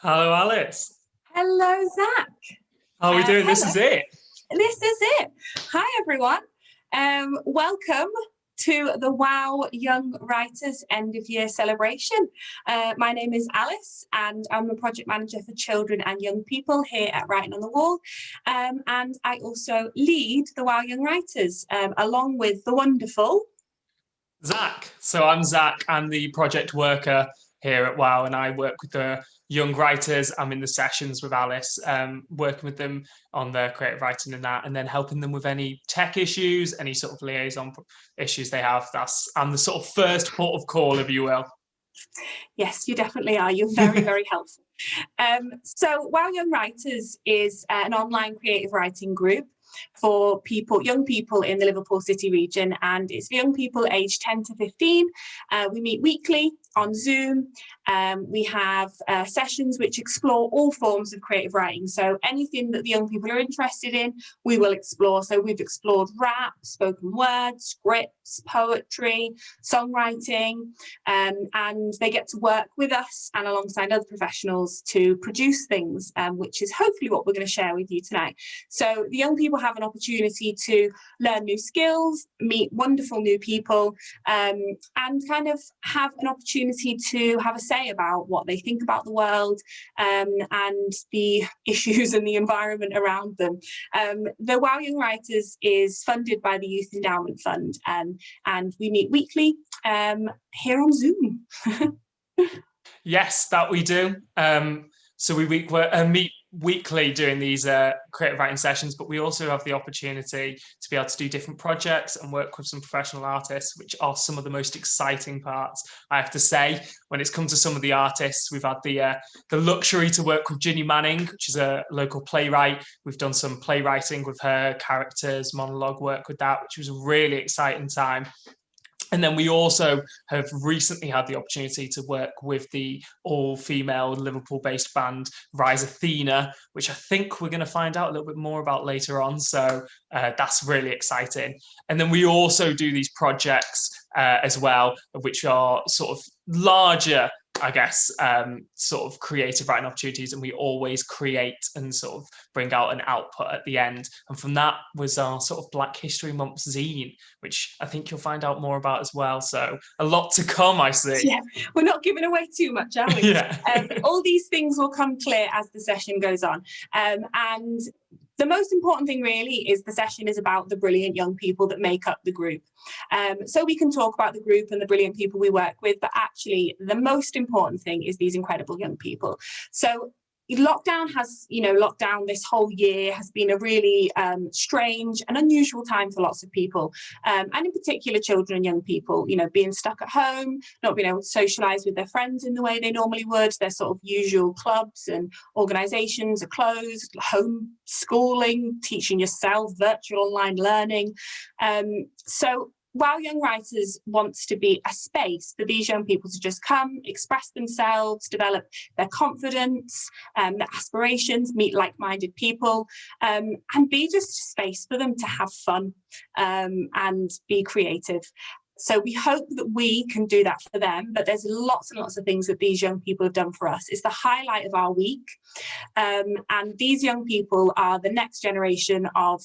Hello, Alice. Hello, Zach. How are we doing? This Hello. is it. This is it. Hi, everyone. Welcome to the WoW Young Writers End of Year celebration. My name is Alice, and I'm the project manager for children and young people here at Writing on the Wall. And I also lead the WoW Young Writers, along with the wonderful Zach. So I'm Zach. I'm the project worker here at WoW, and I work with the young writers. I'm in the sessions with Alice, working with them on their creative writing and that, and then helping them with any tech issues, any sort of liaison issues they have. I'm the sort of first port of call, if you will. Yes, you definitely are. You're very, very helpful. So WoW Young Writers is an online creative writing group for young people in the Liverpool City region, and it's for young people aged 10 to 15. We meet weekly on Zoom. We have sessions which explore all forms of creative writing. So anything that the young people are interested in, we will explore. So we've explored rap, spoken word, scripts, poetry, songwriting, and they get to work with us and alongside other professionals to produce things, which is hopefully what we're going to share with you tonight. So the young people have an opportunity to learn new skills, meet wonderful new people, and kind of have an opportunity to have a say about what they think about the world, and the issues and the environment around them. The WoW Young Writers is funded by the Youth Endowment Fund, and we meet weekly here on Zoom. Yes, that we do. So we meet weekly doing these creative writing sessions, but we also have the opportunity to be able to do different projects and work with some professional artists, which are some of the most exciting parts, I have to say. When it's come to some of the artists, we've had the luxury to work with Ginny Manning, which is a local playwright. We've done some playwriting with her, characters, monologue work with that, which was a really exciting time. And then we also have recently had the opportunity to work with the all-female Liverpool-based band Rise Athena, which I think we're going to find out a little bit more about later on. So that's really exciting. And then we also do these projects as well, which are sort of larger, I guess, sort of creative writing opportunities, and we always create and sort of bring out an output at the end. And from that was our sort of Black History Month zine, which I think you'll find out more about as well. So a lot to come, I see. Yeah, we're not giving away too much, are we? Yeah. All these things will come clear as the session goes on. And the most important thing really is the session is about the brilliant young people that make up the group. So we can talk about the group and the brilliant people we work with, but actually the most important thing is these incredible young people. So lockdown this whole year has been a really strange and unusual time for lots of people, and in particular children and young people, being stuck at home, not being able to socialize with their friends in the way they normally would. Their sort of usual clubs and organizations are closed, home schooling, teaching yourself, virtual online learning. So WoW Young Writers wants to be a space for these young people to just come, express themselves, develop their confidence, their aspirations, meet like-minded people, and be just a space for them to have fun and be creative. So we hope that we can do that for them, but there's lots and lots of things that these young people have done for us. It's the highlight of our week. And these young people are the next generation of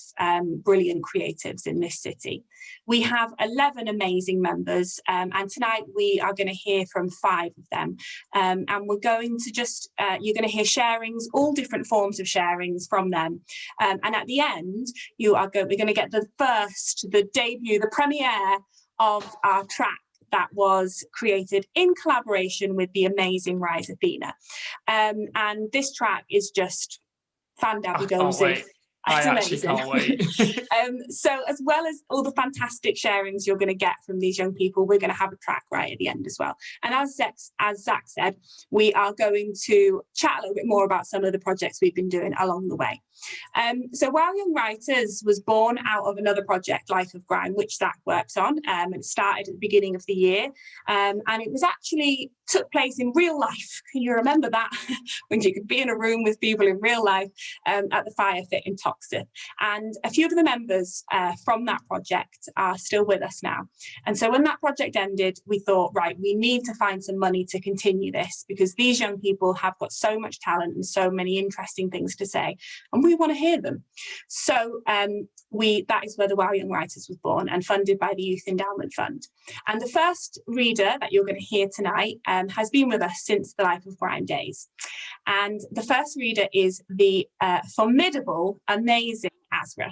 brilliant creatives in this city. We have 11 amazing members, and tonight we are going to hear from 5 of them. And we're going to you're going to hear sharings, all different forms of sharings from them. And at the end, we're going to get the debut, the premiere of our track that was created in collaboration with the amazing Rise Athena. And this track is just fan-dabby-dozy. I actually can't wait. So as well as all the fantastic sharings you're going to get from these young people, we're going to have a track right at the end as well. And as Zach said, we are going to chat a little bit more about some of the projects we've been doing along the way. So WoW Young Writers was born out of another project, Life of Grime, which Zach works on. It started at the beginning of the year, and it was actually took place in real life. Can you remember that? When you could be in a room with people in real life, at the Fire Fit in Tottenham. Oxford. And a few of the members from that project are still with us now. And so when that project ended, we thought, right, we need to find some money to continue this, because these young people have got so much talent and so many interesting things to say, and we want to hear them. So that is where the WoW Young Writers was born, and funded by the Youth Endowment Fund. And the first reader that you're going to hear tonight has been with us since the Life of Brian days. And the first reader is the formidable, amazing Azra.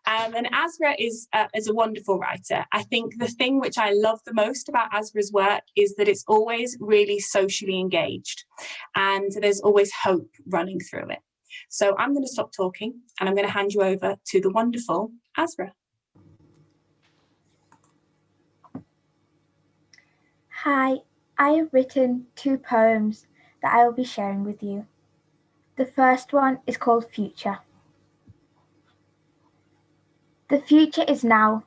And Azra is a wonderful writer. I think the thing which I love the most about Azra's work is that it's always really socially engaged, and there's always hope running through it. So I'm going to stop talking, and I'm going to hand you over to the wonderful Azra. Hi, I have written 2 poems that I will be sharing with you. The first one is called Future. The future is now,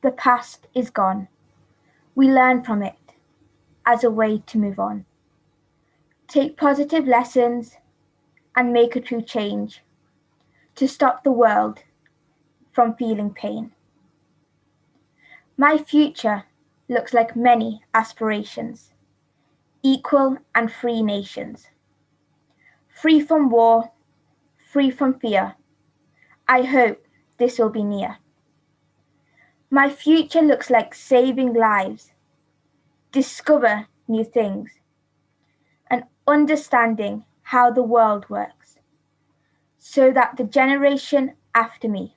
the past is gone. We learn from it as a way to move on. Take positive lessons and make a true change to stop the world from feeling pain. My future looks like many aspirations, equal and free nations. Free from war, free from fear. I hope this will be near. My future looks like saving lives, discover new things, and understanding how the world works, so that the generation after me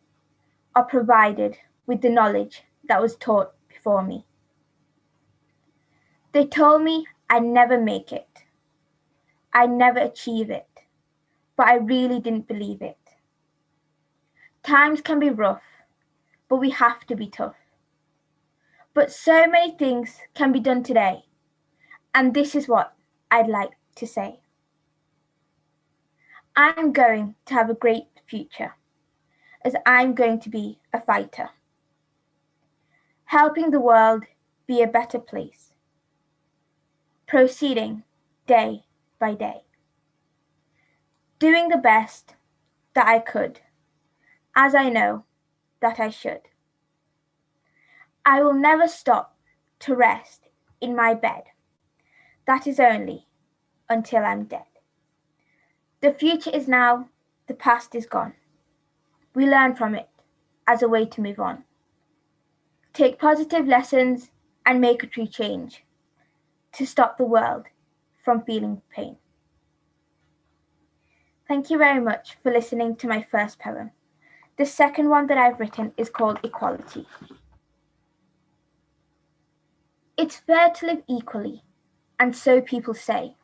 are provided with the knowledge that was taught before me. They told me I'd never make it, I'd never achieve it, but I really didn't believe it. Times can be rough, but we have to be tough. But so many things can be done today, and this is what I'd like to say. I'm going to have a great future, as I'm going to be a fighter, helping the world be a better place, proceeding day by day, doing the best that I could, as I know that I should. I will never stop to rest in my bed. That is only until I'm dead. The future is now, the past is gone. We learn from it as a way to move on. Take positive lessons and make a true change to stop the world from feeling pain. Thank you very much for listening to my first poem. The second one that I've written is called Equality. It's fair to live equally, and so people say.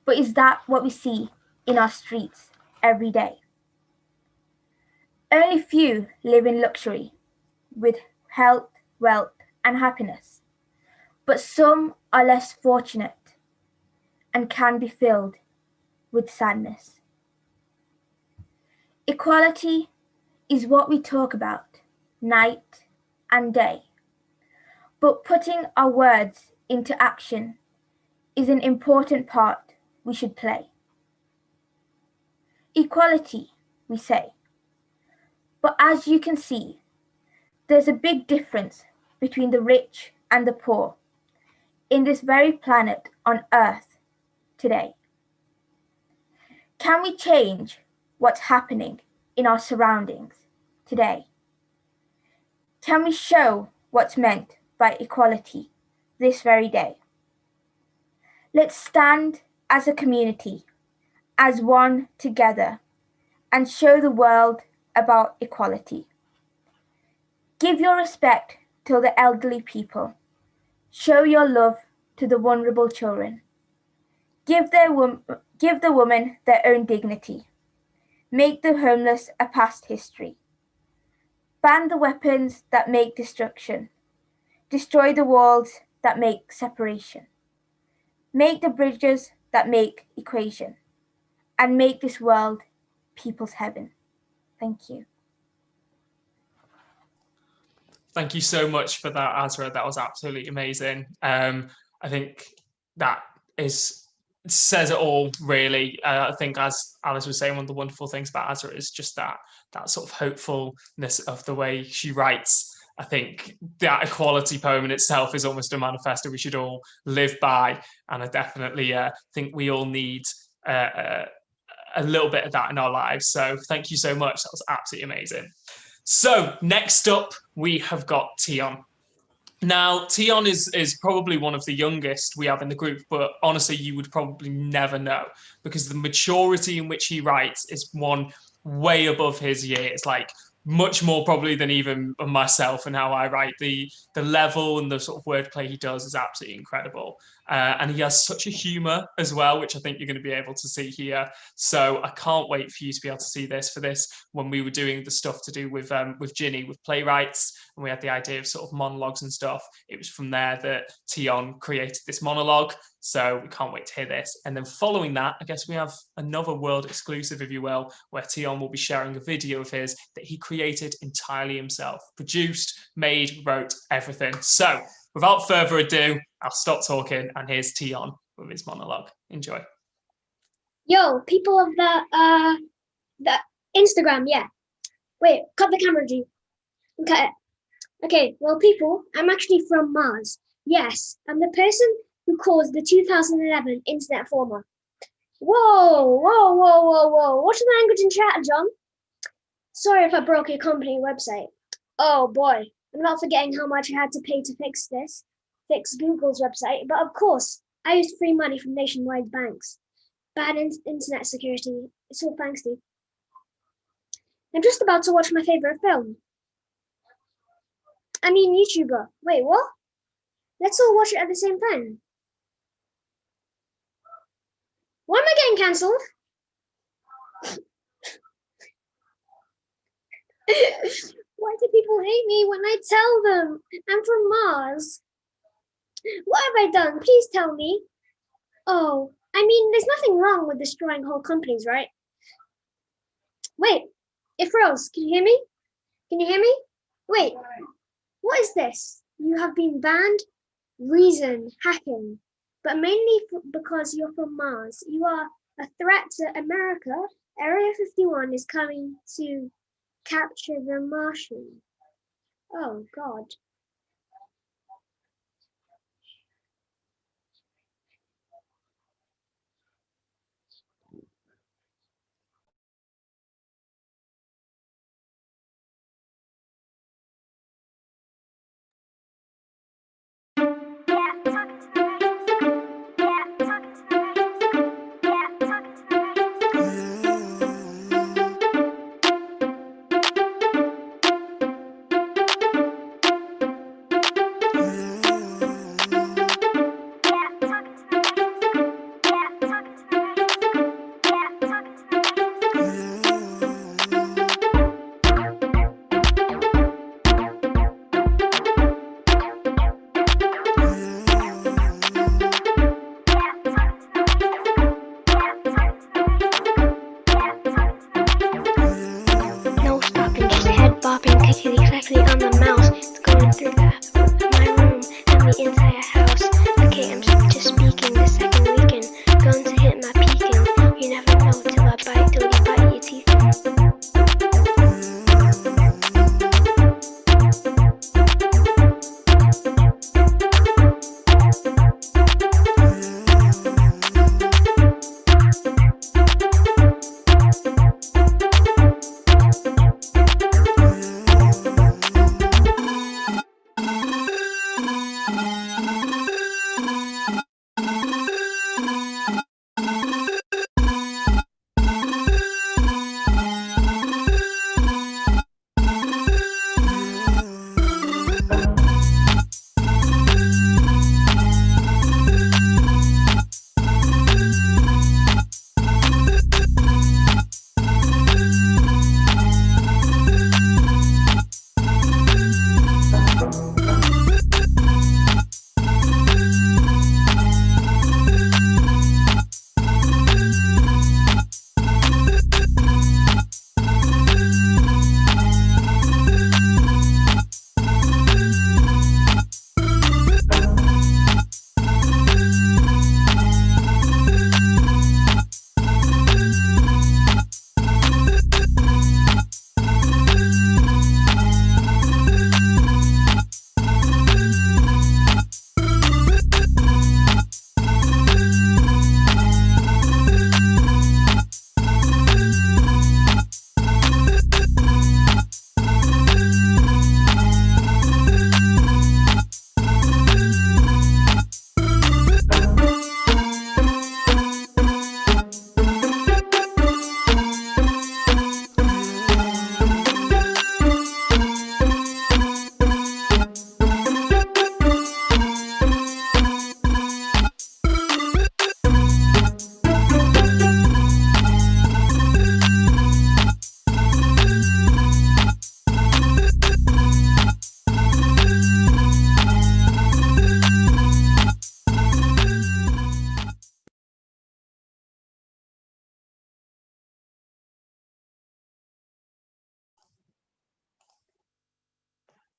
But is that what we see in our streets every day? Only few live in luxury, with health, wealth, and happiness. But some are less fortunate and can be filled with sadness. Equality is what we talk about night and day. But putting our words into action is an important part we should play. Equality, we say. But as you can see, there's a big difference between the rich and the poor in this very planet on Earth today. Can we change what's happening in our surroundings today? Can we show what's meant by equality this very day? Let's stand as a community, as one together, and show the world about equality. Give your respect to the elderly people. Show your love to the vulnerable children. Give the women their own dignity. Make the homeless a past history. Ban the weapons that make destruction. Destroy the walls that make separation. Make the bridges that make equation. And make this world people's heaven. Thank you. Thank you so much for that, Azra. That was absolutely amazing. I think that is says it all, really. I think, as Alice was saying, one of the wonderful things about Azra is just that sort of hopefulness of the way she writes. I think that equality poem in itself is almost a manifesto we should all live by, and I definitely think we all need a little bit of that in our lives. So thank you so much. That was absolutely amazing. So next up, we have got Teon. Now, Teon is probably one of the youngest we have in the group, but honestly, you would probably never know because the maturity in which he writes is one way above his years, like much more probably than even myself and how I write. The level and the sort of wordplay he does is absolutely incredible. And he has such a humor as well, which I think you're going to be able to see here. So I can't wait for you to be able to see this for this when we were doing the stuff to do with Ginny, with playwrights, and we had the idea of sort of monologues and stuff. It was from there that Teon created this monologue. So we can't wait to hear this. And then following that, I guess we have another world exclusive, if you will, where Teon will be sharing a video of his that he created entirely himself, produced, made, wrote, everything. So without further ado, I'll stop talking, and here's Teon with his monologue. Enjoy. Yo, people of the Instagram, yeah. Wait, cut the camera, G. Cut it. Okay, well, people, I'm actually from Mars. Yes, I'm the person who caused the 2011 internet former. Whoa, whoa, whoa, whoa, whoa. What's the language in chat, John? Sorry if I broke your company website. Oh boy, I'm not forgetting how much I had to pay to fix Google's website, but of course, I used free money from nationwide banks. Bad internet security, it's all thanks to. I'm just about to watch my favorite film. I mean, YouTuber. Wait, what? Let's all watch it at the same time. Why am I getting cancelled? Why do people hate me when I tell them I'm from Mars? What have I done? Please tell me. Oh, I mean, there's nothing wrong with destroying whole companies, right? Wait, it froze. Can you hear me? Can you hear me? Wait, what is this? You have been banned? Reason, hacking. But mainly because you're from Mars. You are a threat to America. Area 51 is coming to capture the Martian. Oh, God.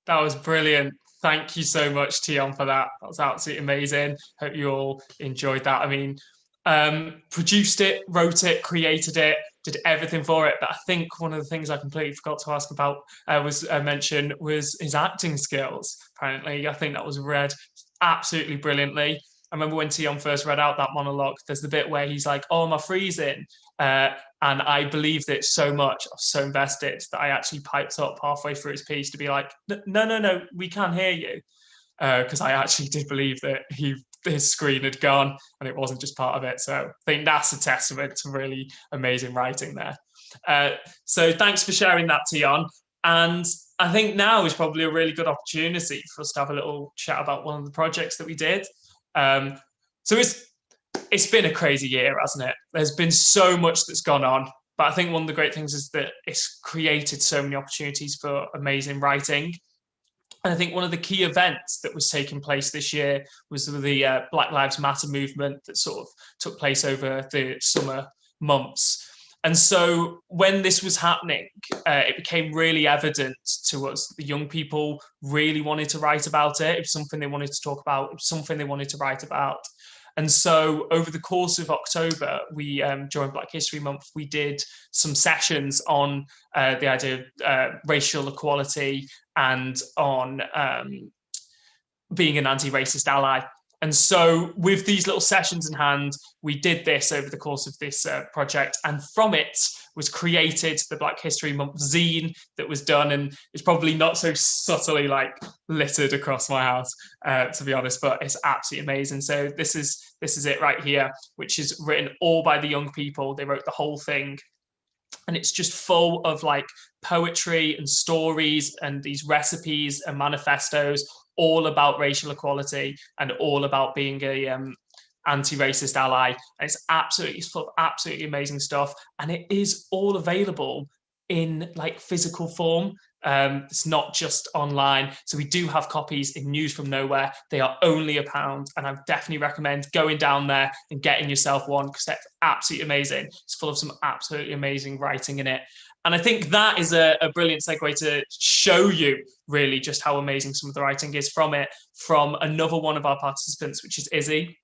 That was brilliant. Thank you so much, Teon, for that. That was absolutely amazing. Hope you all enjoyed that. I mean, produced it, wrote it, created it, did everything for it. But I think one of the things I completely forgot to ask about was mention was his acting skills. Apparently, I think that was read absolutely brilliantly. I remember when Teon first read out that monologue, there's the bit where he's like, "Oh, my freezing." And I believed it so much, I was so invested that I actually piped up halfway through his piece to be like, no, we can't hear you. Because I actually did believe that his screen had gone and it wasn't just part of it. So I think that's a testament to really amazing writing there. So thanks for sharing that, Teon. And I think now is probably a really good opportunity for us to have a little chat about one of the projects that we did. So it's been a crazy year, hasn't it? There's been so much that's gone on. But I think one of the great things is that it's created so many opportunities for amazing writing. And I think one of the key events that was taking place this year was the Black Lives Matter movement that sort of took place over the summer months. And so when this was happening, it became really evident to us the young people really wanted to write about it. It was something they wanted to talk about. It was something they wanted to write about. And so over the course of October, we during Black History Month, we did some sessions on the idea of racial equality and on being an anti-racist ally. And so with these little sessions in hand, we did this over the course of this project. And from it was created the Black History Month zine that was done. And it's probably not so subtly like littered across my house, to be honest, but it's absolutely amazing. So this is it right here, which is written all by the young people. They wrote the whole thing. And it's just full of like poetry and stories and these recipes and manifestos all about racial equality and all about being a anti-racist ally. And it's full of absolutely amazing stuff. And it is all available in like physical form. It's not just online. So we do have copies in News from Nowhere. They are only £1. And I definitely recommend going down there and getting yourself one because that's absolutely amazing. It's full of some absolutely amazing writing in it. And I think that is a brilliant segue to show you really just how amazing some of the writing is from it, from another one of our participants, which is Izzy.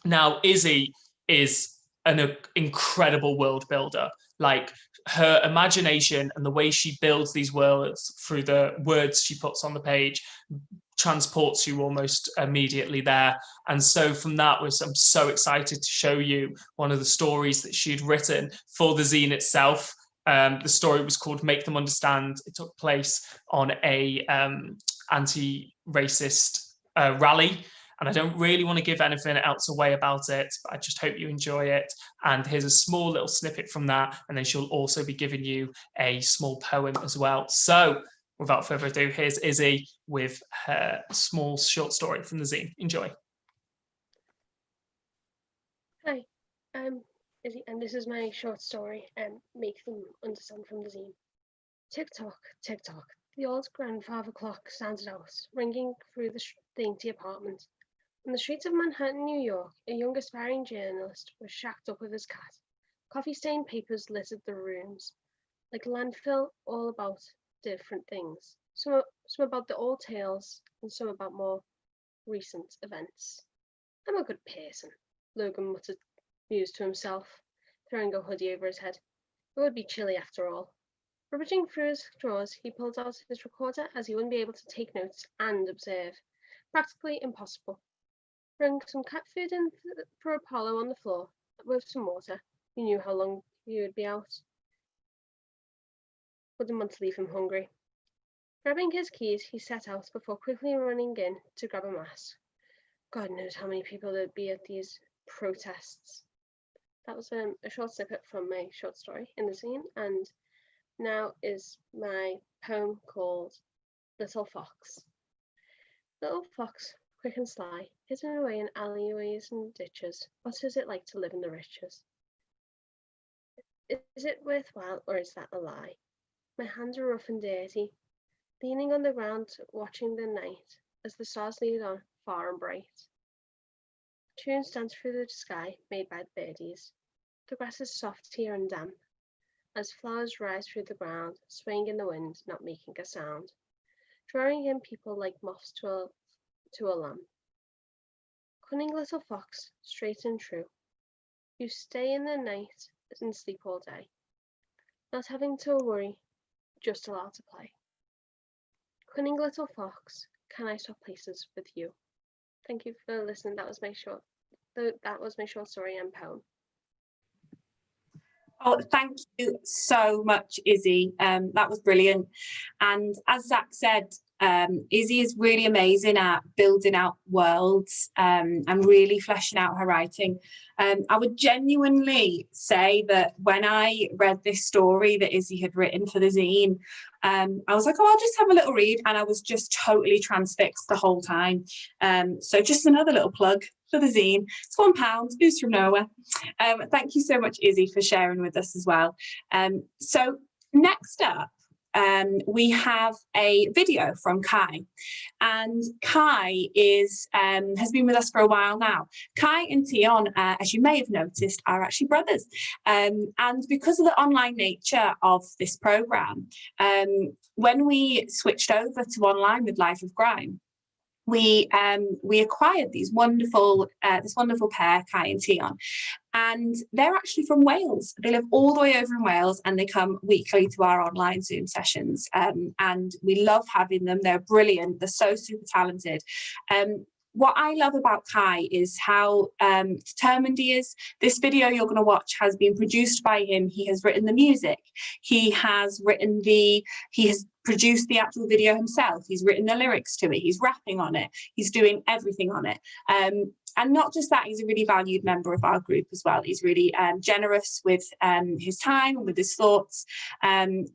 Now, Izzy is an incredible world builder. Like her imagination and the way she builds these worlds through the words she puts on the page transports you almost immediately there. And so from that I'm so excited to show you one of the stories that she'd written for the zine itself. The story was called Make Them Understand. It took place on a anti-racist rally. And I don't really want to give anything else away about it, but I just hope you enjoy it. And here's a small little snippet from that. And then she'll also be giving you a small poem as well. So without further ado, here's Izzy with her small short story from the zine. Enjoy. Hi, Izzy, and this is my short story, Make Them Understand from the zine. Tick-tock, tick-tock. The old grandfather clock sounded out, ringing through the dainty apartment. On the streets of Manhattan, New York, a young aspiring journalist was shacked up with his cat. Coffee-stained papers littered the rooms, like a landfill, all about different things. Some about the old tales, and some about more recent events. I'm a good person, Logan mused to himself, throwing a hoodie over his head. It would be chilly after all. Rummaging through his drawers, he pulled out his recorder as he wouldn't be able to take notes and observe. Practically impossible. Bring some cat food in for Apollo on the floor with some water. He knew how long he would be out. Wouldn't want to leave him hungry. Grabbing his keys, he set out before quickly running in to grab a mask. God knows how many people there'd be at these protests. That was a short snippet from my short story in the zine, and now is my poem called Little Fox. Little fox, quick and sly, hidden away in alleyways and ditches, what is it like to live in the riches? Is it worthwhile, or is that a lie? My hands are rough and dirty, leaning on the ground, watching the night, as the stars lead on, far and bright. Tunes dance through the sky, made by the birdies. The grass is soft here and damp, as flowers rise through the ground, swaying in the wind, not making a sound. drawing in people like moths to a lamp. Cunning little fox, straight and true, you stay in the night and sleep all day, not having to worry, just allowed to play. Cunning little fox, can I swap places with you? Thank you for listening. That was my short story and poem. Oh, thank you so much, Izzy. That was brilliant. And as Zach said, Izzy is really amazing at building out worlds and really fleshing out her writing. I would genuinely say that when I read this story that Izzy had written for the zine, I was like, oh, I'll just have a little read. And I was just totally transfixed the whole time. So just another little plug for the zine. It's £1, who's from nowhere. Thank you so much, Izzy, for sharing with us as well. So next up, we have a video from Kai, and Kai has been with us for a while now. Kai and Teon, as you may have noticed, are actually brothers, and because of the online nature of this program, when we switched over to online with Life of Grime, we acquired this wonderful pair, Kai and Teon, and they're actually from Wales. They live all the way over in Wales, and they come weekly to our online Zoom sessions, and we love having them. They're brilliant. They're so super talented. What I love about Kai is how determined he is. This video you're going to watch has been produced by him. He has written the music. He has produced the actual video himself. He's written the lyrics to it. He's rapping on it. He's doing everything on it. And not just that, he's a really valued member of our group as well. He's really generous with his time and with his thoughts.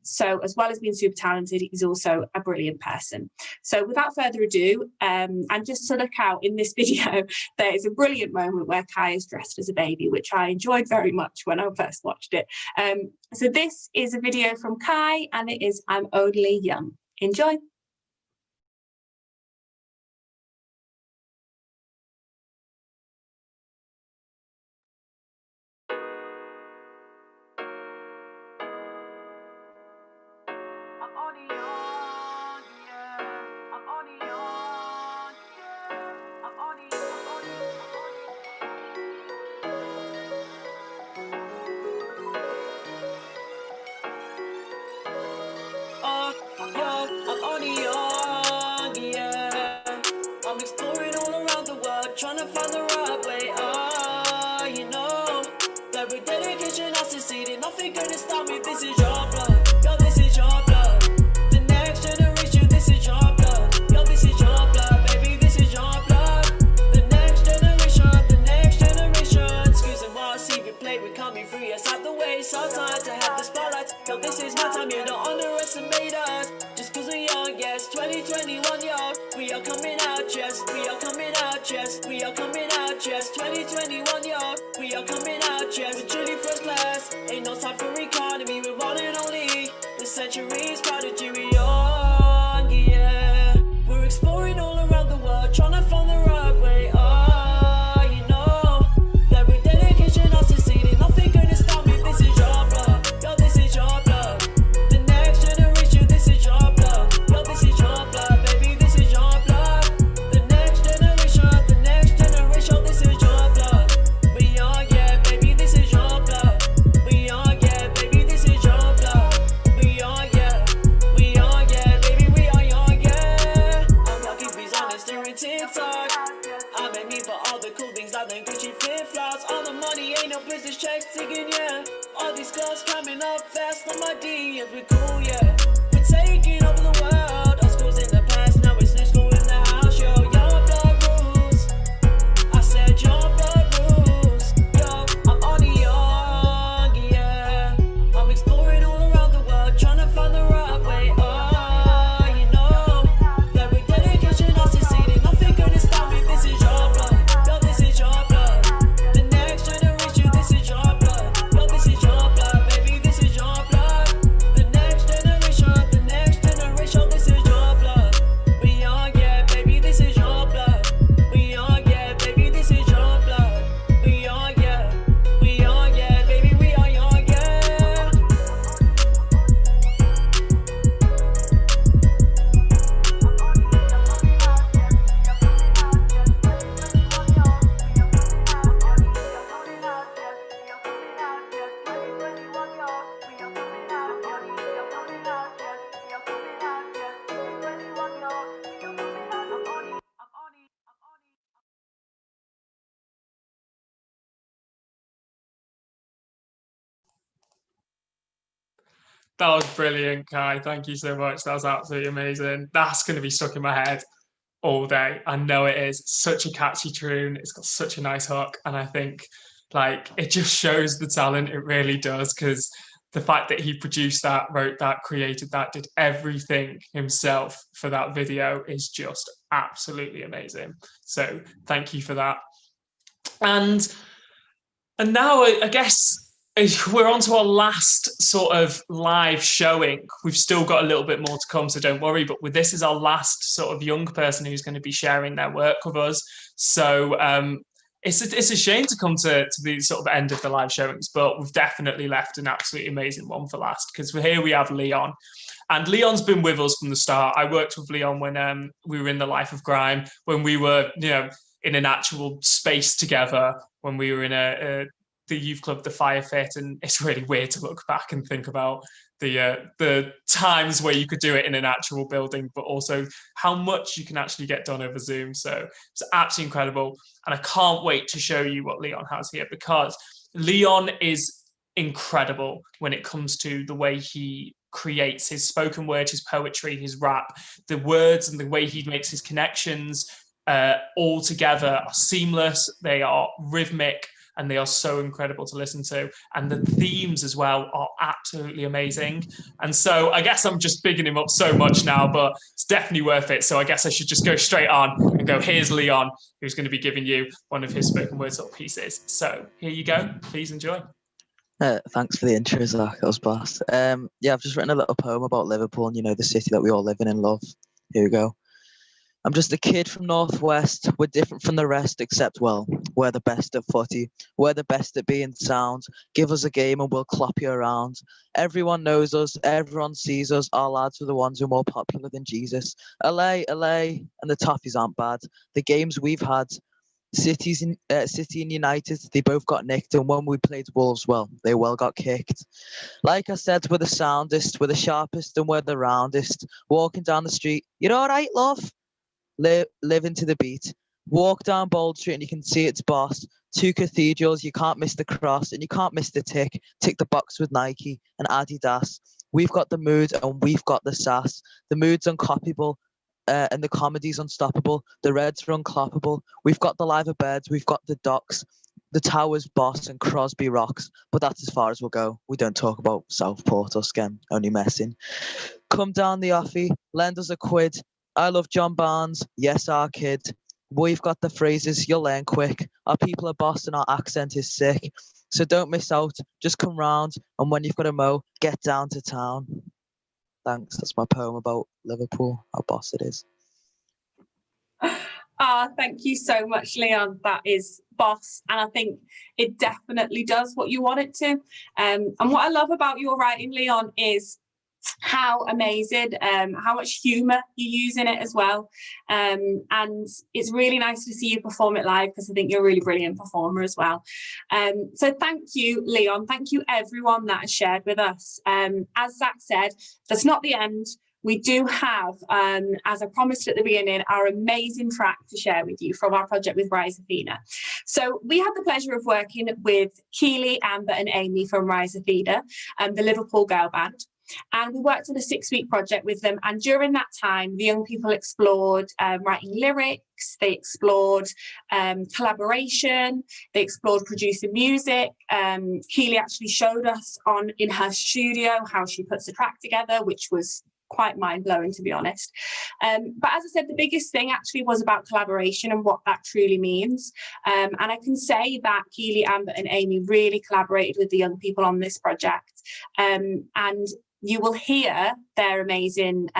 So as well as being super talented, he's also a brilliant person. So without further ado, and just to look out in this video, there is a brilliant moment where Kai is dressed as a baby, which I enjoyed very much when I first watched it. So this is a video from Kai, and it is I'm Only Young. Enjoy. Trying to find the right way, you know that with dedication I succeeded. Nothing gonna stop me, this is your blood. Yo, this is your blood. The next generation, this is your blood. Yo, this is your blood, baby, this is your blood. The next generation. Excusing what I see you play with coming through, yes, out the way. Sometimes to have the spotlight. Yo, this is my time, you don't underestimate us. Just cause we're young, yes, 2021, yo. We are coming out, yes, we are coming out, yes, we are coming out, yes, 2021, yo, we are coming out, yes, we're truly first class, ain't no time for economy, we're one and only, the century's prodigy, we young, yeah, we're exploring all around the world, trying to find the right way, you know, that with dedication I succeeded, nothing gonna stop me, this is your blood, yo, this is your blood, the next generation, this is your blood, yo, this is your blood, baby, this is your blood. The next generation, this is your blood. We are, yeah, baby, this is your blood. We are, yeah, baby, this is your blood. We are, yeah, baby, we are young, yeah. I'm lucky bees honest during TikTok. I made me for all the cool things like the Gucci flip-flops. All the money ain't no business checks ticking, yeah. All these girls coming up fast on my DMs, we cool, yeah. We're taking over the world. Our school's in the past, now it's new school in the house, yo. Your blood rules. I said your blood rules. Yo, I'm only young, yeah. I'm exploring all around the world, trying to find the right way. You know that with dedication I succeeded. Nothing gonna stop me. This is your blood. Yo, this is your blood. The next generation, this is your blood. Yo, this is your blood, baby. This is your blood. The next generation. That was brilliant, Kai. Thank you so much. That was absolutely amazing. That's going to be stuck in my head all day. I know it is. Such a catchy tune. It's got such a nice hook. And I think like it just shows the talent. It really does. Because the fact that he produced that, wrote that, created that, did everything himself for that video is just absolutely amazing. So thank you for that. And now I guess we're on to our last sort of live showing. We've still got a little bit more to come, so don't worry. But this is our last sort of young person who's going to be sharing their work with us. So it's a shame to come to the sort of end of the live showings, but we've definitely left an absolutely amazing one for last, because here we have Leon. And Leon's been with us from the start. I worked with Leon when we were in the Life of Grime, when we were, in an actual space together, when we were in the youth club, the Fire Fit, and it's really weird to look back and think about the times where you could do it in an actual building, but also how much you can actually get done over Zoom. So it's absolutely incredible, and I can't wait to show you what Leon has here, because Leon is incredible when it comes to the way he creates his spoken word, his poetry, his rap, the words and the way he makes his connections all together are seamless, they are rhythmic, and they are so incredible to listen to. And the themes as well are absolutely amazing. And so I guess I'm just bigging him up so much now, but it's definitely worth it. So I guess I should just go straight on and go, here's Leon, who's going to be giving you one of his spoken word sort of pieces. So here you go. Please enjoy. Thanks for the intro, Zach. That was boss. I've just written a little poem about Liverpool and, the city that we all live in and love. Here we go. I'm just a kid from Northwest. We're different from the rest, except, well, we're the best at footy. We're the best at being sound. Give us a game and we'll clop you around. Everyone knows us. Everyone sees us. Our lads are the ones who are more popular than Jesus. LA, and the toffees aren't bad. The games we've had, City and United, they both got nicked, and when we played Wolves, well, they well got kicked. Like I said, we're the soundest, we're the sharpest, and we're the roundest. Walking down the street, you're all right, love? Living to the beat. Walk down Bold Street and you can see its boss. 2 cathedrals, you can't miss the cross, and you can't miss the tick. Tick the box with Nike and Adidas. We've got the mood and we've got the sass. The mood's uncopyable. And the comedy's unstoppable. The Reds are uncloppable. We've got the Liver Birds, we've got the Docks, the Towers Boss and Crosby rocks, but that's as far as we'll go. We don't talk about Southport or Skem, only messing. Come down the offie, lend us a quid. I love John Barnes, yes, our kid. We've got the phrases, you'll learn quick. Our people are Boston, our accent is sick. So don't miss out, just come round, and when you've got a mo, get down to town. Thanks, that's my poem about Liverpool, how boss it is. Thank you so much, Leon. That is boss, and I think it definitely does what you want it to. And what I love about your writing, Leon, is how amazing, how much humour you use in it as well. And it's really nice to see you perform it live, because I think you're a really brilliant performer as well. So thank you, Leon. Thank you, everyone that has shared with us. As Zach said, that's not the end. We do have, as I promised at the beginning, our amazing track to share with you from our project with Rise Athena. So we had the pleasure of working with Keely, Amber and Amy from Rise Athena, the Liverpool girl band. And we worked on a 6-week project with them. And during that time, the young people explored writing lyrics, they explored collaboration, they explored producing music. Keely actually showed us in her studio how she puts a track together, which was quite mind-blowing, to be honest. But as I said, the biggest thing actually was about collaboration and what that truly means. And I can say that Keely, Amber and Amy really collaborated with the young people on this project. And you will hear their amazing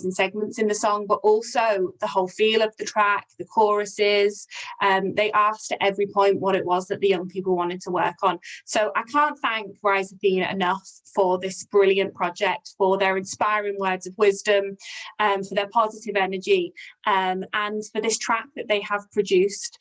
segments in the song, but also the whole feel of the track, the choruses. They asked at every point what it was that the young people wanted to work on. So I can't thank Rise Athena enough for this brilliant project, for their inspiring words of wisdom, for their positive energy, and for this track that they have produced.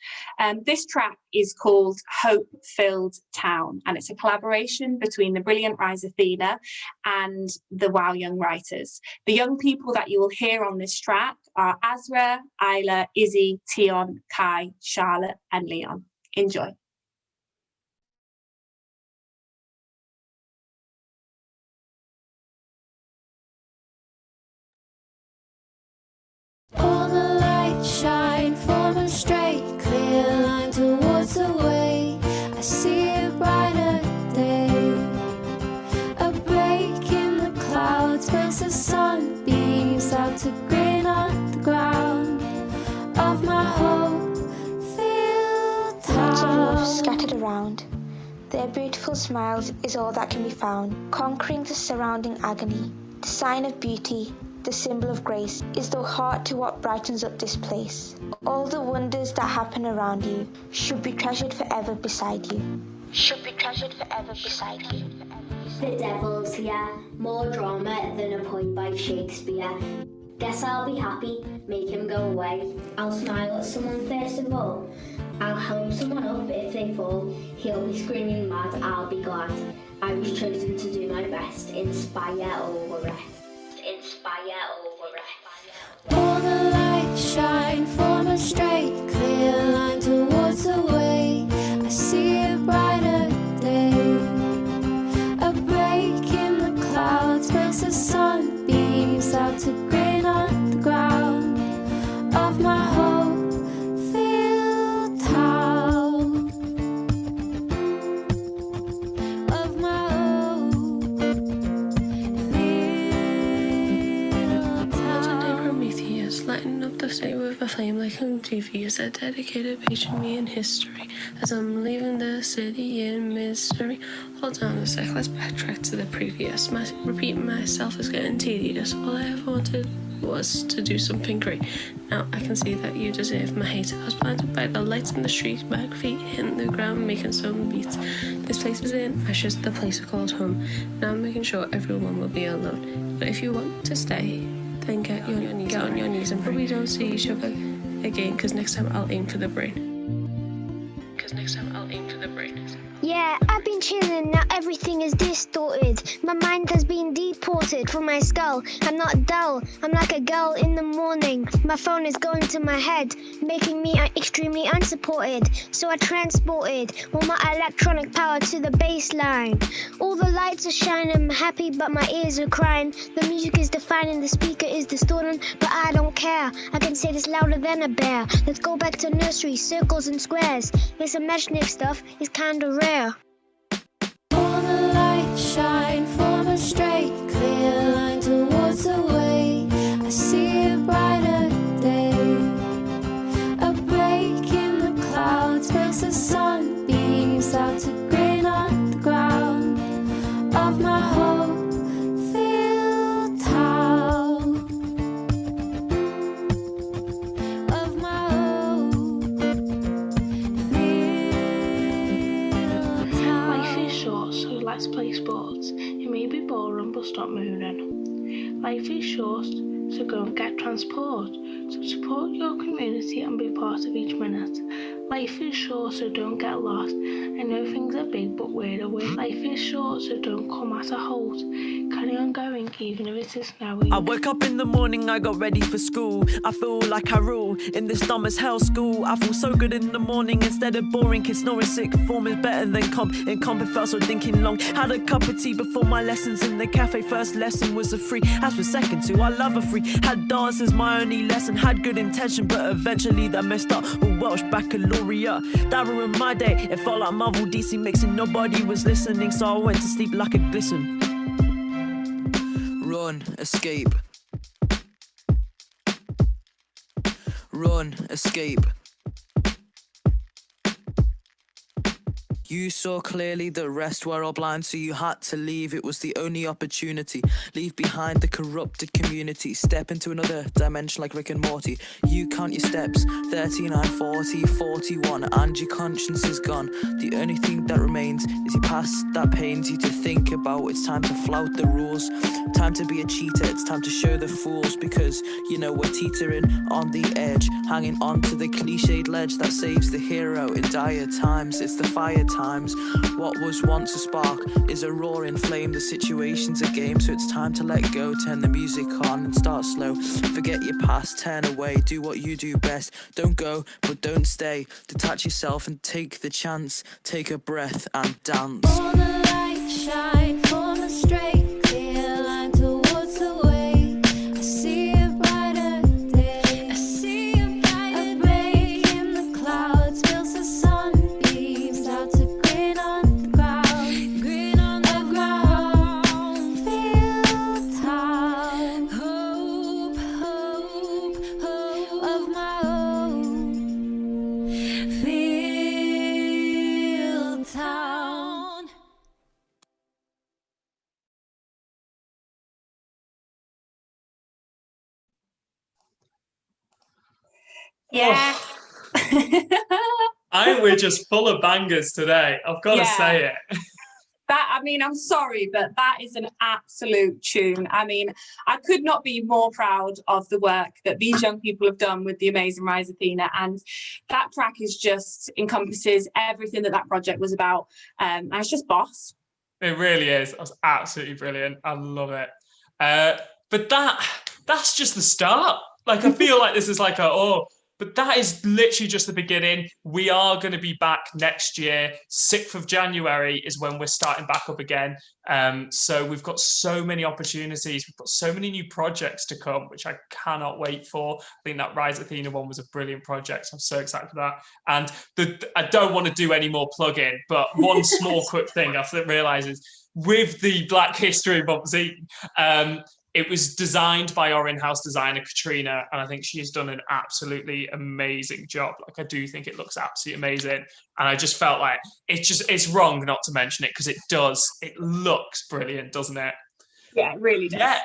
This track is called Hope Filled Town, and it's a collaboration between the brilliant Rise Athena and the WoW young writers. The young people that you will hear on this track are Azra, Isla, Izzy, Teon, Kai, Charlotte and Leon. Enjoy. All the lights shine from a straight, clear line towards the way. I see a brighter day. A break in the clouds makes the sun beams out to grin on the ground of my hope-filled Words of love town. scattered around. Their beautiful smiles is all that can be found. Conquering the surrounding agony, the sign of beauty, the symbol of grace, is the heart to what brightens up this place. All the wonders that happen around you should be treasured forever beside you. Should be treasured forever beside you. The devil's here, more drama than a poem by Shakespeare. Guess I'll be happy, make him go away. I'll smile at someone first of all. I'll help someone up if they fall. He'll be screaming mad, I'll be glad. I was chosen to do my best, inspire over rest. Inspire over rest. All the lights shine from a straight, clear line towards the way. I see a brighter day. A break in the clouds makes the sun beams out to grin on the ground of my hope-filled town. Of my hope-filled town. Prometheus, lighting up the state with a flame like home TV as a dedicated page in me in history. As I'm leaving the city in misery. Hold on a sec, let's backtrack to the previous. Repeating myself is getting tedious. All I ever wanted was to do something great. Now I can see that you deserve my hate. I was blinded by the lights in the street, my feet hitting the ground, making some beats. This place is in ashes, the place I called home. Now I'm making sure everyone will be alone. But if you want to stay, then get on your knees and pray we don't see each other again, because next time I'll aim for the brain. Yeah, I've been chilling, now everything is distorted. My mind has been deported from my skull. I'm not dull, I'm like a girl in the morning. My phone is going to my head, making me extremely unsupported. So I transported all my electronic power to the baseline. All the lights are shining, I'm happy but my ears are crying. The music is defining, the speaker is distorting, but I don't care. I can say this louder than a bear. Let's go back to nursery, circles and squares. This imaginary stuff is kinda rare. All the lights shine from a straight, clear line towards the way. I see a brighter day. A break in the clouds makes the sun beams out to grin on the ground of my hope-filled town. Of my hope-filled town. Life is short, so let's play sports. It may be boring, but stop mooning. Life is short, so go and get transport. So support your community and be part of each minute. Life is short, so don't get lost. I know things are big, but we're away. Life is short, so don't come at a halt. Carry on going, even if it is snowy. I woke up in the morning, I got ready for school. I feel like I rule in this dumb as hell school. I feel so good in the morning instead of boring. Kids snoring sick, form is better than comp. In comp it felt so thinking long. Had a cup of tea before my lessons in the cafe. First lesson was a free, as for second two, I love a free. Had dance as my only lesson, had good intention, but eventually that messed up with Welsh baccalaureate. That ruined my day, it felt like Marvel DC mixing, nobody was listening, so I went to sleep like a glisten. Run, escape. Run, escape. You saw clearly the rest were all blind, so you had to leave. It was the only opportunity. Leave behind the corrupted community. Step into another dimension like Rick and Morty. You count your steps, 39, 40, 41, and your conscience is gone. The only thing that remains is your past that pains you to think about. It's time to flout the rules. Time to be a cheater. It's time to show the fools, because, you know, we're teetering on the edge, hanging on to the cliched ledge that saves the hero in dire times. It's the fire times. What was once a spark is a roaring flame. The situation's a game, so it's time to let go. Turn the music on and start slow. Forget your past, turn away. Do what you do best. Don't go, but don't stay. Detach yourself and take the chance. Take a breath and dance. All the lights shine from a straight, clear line towards the way. I see a brighter day. Yeah. We're just full of bangers today. I've got to say it. I'm sorry, but that is an absolute tune. I mean, I could not be more proud of the work that these young people have done with the amazing Rise Athena. And that track encompasses everything that project was about. And it's just boss. It really is. That's absolutely brilliant. I love it. But that's just the start. Like, I feel like this is like but that is literally just the beginning. We are going to be back next year. 6th of January is when we're starting back up again. So we've got so many opportunities. We've got so many new projects to come, which I cannot wait for. I think that Rise Athena one was a brilliant project. So I'm so excited for that. And I don't want to do any more plug-in, but one small quick thing I realise is with the Black History Month zine, it was designed by our in-house designer, Katrina, and I think she's done an absolutely amazing job. Like, I do think it looks absolutely amazing. And I just felt like it's wrong not to mention it because it does. It looks brilliant, doesn't it? Yeah, it really does. Yeah.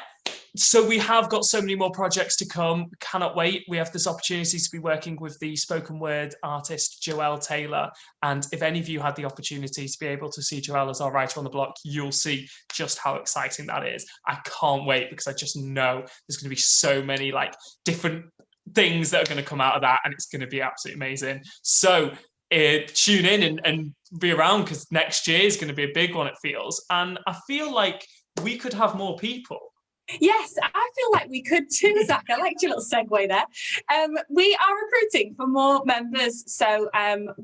So we have got so many more projects to come. Cannot wait. We have this opportunity to be working with the spoken word artist Joelle Taylor. And if any of you had the opportunity to be able to see Joelle as our writer on the block, you'll see just how exciting that is. I can't wait because I just know there's going to be so many like different things that are going to come out of that, and it's going to be absolutely amazing. So tune in and be around because next year is going to be a big one, it feels. And I feel like we could have more people. Yes, I feel like we could too, Zach. I liked your little segue there. We are recruiting for more members. So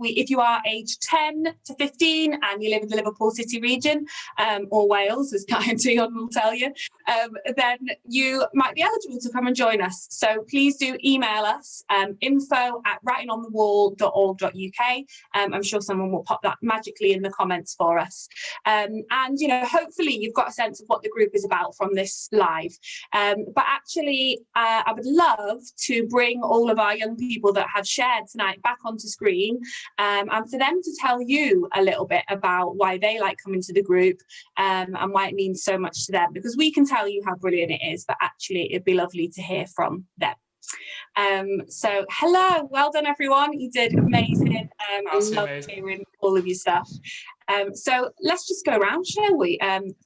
if you are aged 10 to 15 and you live in the Liverpool City region or Wales, as Kai and Teon will tell you, then you might be eligible to come and join us. So please do email us, info@writingonthewall.org.uk. I'm sure someone will pop that magically in the comments for us. And, hopefully you've got a sense of what the group is about from this live. But actually, I would love to bring all of our young people that have shared tonight back onto screen and for them to tell you a little bit about why they like coming to the group and why it means so much to them, because we can tell you how brilliant it is, but actually it'd be lovely to hear from them. So hello, well done everyone, you did amazing. I love hearing all of your stuff. So let's just go around, shall we?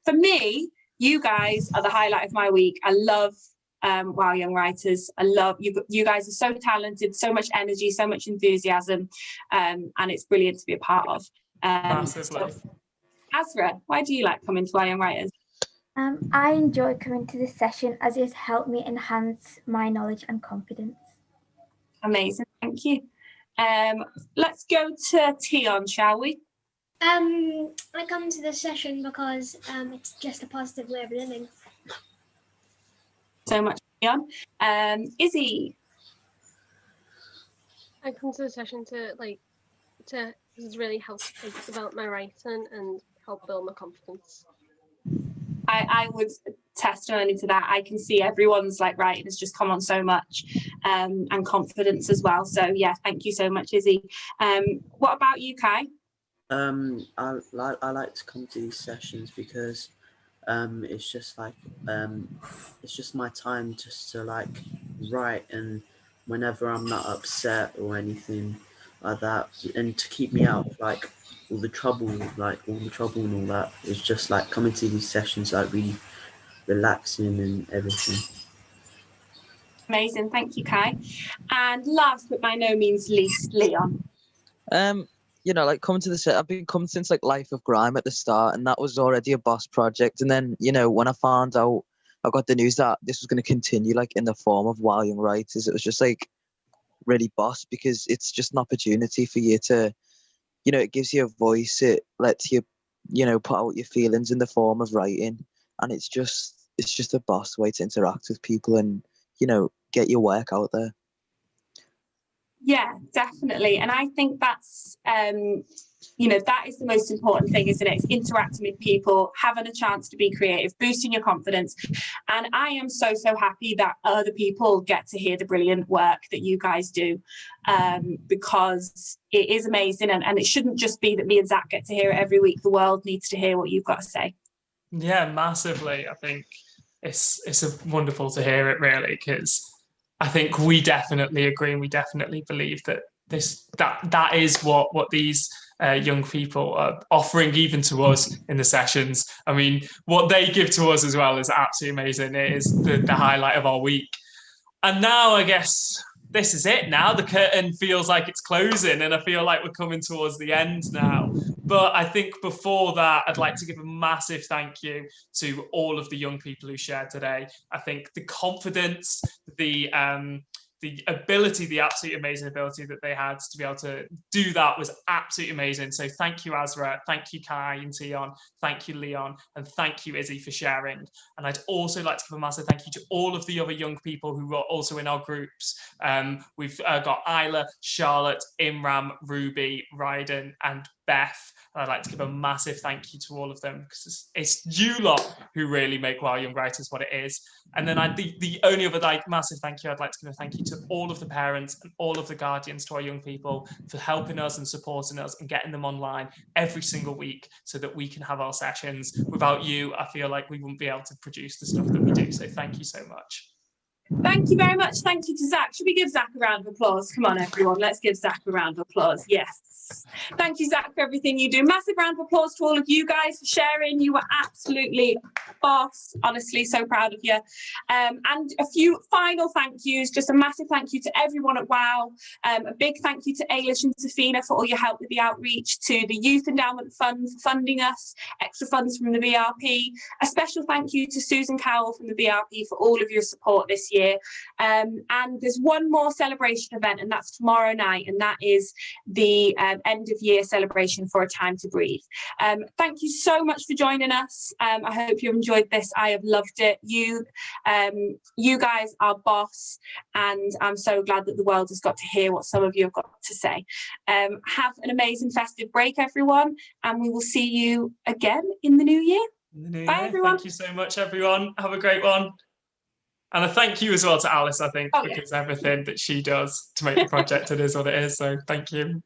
For me, you guys are the highlight of my week. I love WoW Young Writers. I love you. You guys are so talented, so much energy, so much enthusiasm, and it's brilliant to be a part of. Massively. So, Azra, why do you like coming to WoW Young Writers? I enjoy coming to this session as it has helped me enhance my knowledge and confidence. Amazing, thank you. Let's go to Teon, shall we? I come to this session because it's just a positive way of living. So much, Teon. Izzy? I come to the session to really help develop my writing and help build my confidence. I would testimony to that. I can see everyone's writing has just come on so much and confidence as well. So yeah, thank you so much, Izzy. What about you, Kai? I like to come to these sessions because it's just it's just my time just to write, and whenever I'm not upset or anything like that, and to keep me out of all the trouble and all that, it's just coming to these sessions really relaxing and everything. Amazing, thank you, Kai. And last but by no means least, Leon. Coming to the set, I've been coming since Life of Grime at the start, and that was already a boss project. And then, when I found out, I got the news that this was going to continue in the form of WoW Young Writers, it was just really boss, because it's just an opportunity for you to, it gives you a voice, it lets you, put out your feelings in the form of writing, and it's just a boss way to interact with people and, get your work out there. Yeah, definitely. And I think that's, that is the most important thing, isn't it? It's interacting with people, having a chance to be creative, boosting your confidence. And I am so, so happy that other people get to hear the brilliant work that you guys do, because it is amazing. And it shouldn't just be that me and Zach get to hear it every week. The world needs to hear what you've got to say. Yeah, massively. I think it's wonderful to hear it, really, because I think we definitely agree, and we definitely believe that that is what these young people are offering even to us in the sessions. I mean, what they give to us as well is absolutely amazing. It is the highlight of our week. And now I guess this is it now. The curtain feels like it's closing, and I feel like we're coming towards the end now. But I think before that, I'd like to give a massive thank you to all of the young people who shared today. I think the confidence, the ability, the absolutely amazing ability that they had to be able to do that was absolutely amazing. So thank you, Azra. Thank you, Kai and Teon. Thank you, Leon. And thank you, Izzy, for sharing. And I'd also like to give a massive thank you to all of the other young people who were also in our groups. We've got Isla, Charlotte, Imram, Ruby, Ryden, and Beth. And I'd like to give a massive thank you to all of them, because it's you lot who really make WoW Young Writers what it is. And then the only other massive thank you I'd like to give a thank you to all of the parents and all of the guardians to our young people for helping us and supporting us and getting them online every single week so that we can have our sessions. Without you, I feel like we wouldn't be able to produce the stuff that we do. So thank you so much. Thank you very much. Thank you to Zach. Should we give Zach a round of applause? Come on, everyone. Let's give Zach a round of applause. Yes. Thank you, Zach, for everything you do. Massive round of applause to all of you guys for sharing. You were absolutely boss. Honestly, so proud of you. And a few final thank yous. Just a massive thank you to everyone at WoW. A big thank you to Ailish and Safina for all your help with the outreach, to the Youth Endowment Fund for funding us, extra funds from the BRP. A special thank you to Susan Cowell from the BRP for all of your support this year. And there's one more celebration event, and that's tomorrow night, and that is the end of year celebration for A Time to Breathe. Thank you so much for joining us. I hope you've enjoyed this. I have loved it. You guys are boss, and I'm so glad that the world has got to hear what some of you have got to say. Have an amazing festive break, everyone, and we will see you again in the new year. Bye, everyone. Thank you so much, everyone. Have a great one. And a thank you as well to Alice, I think, because everything that she does to make the project, it is what it is. So thank you.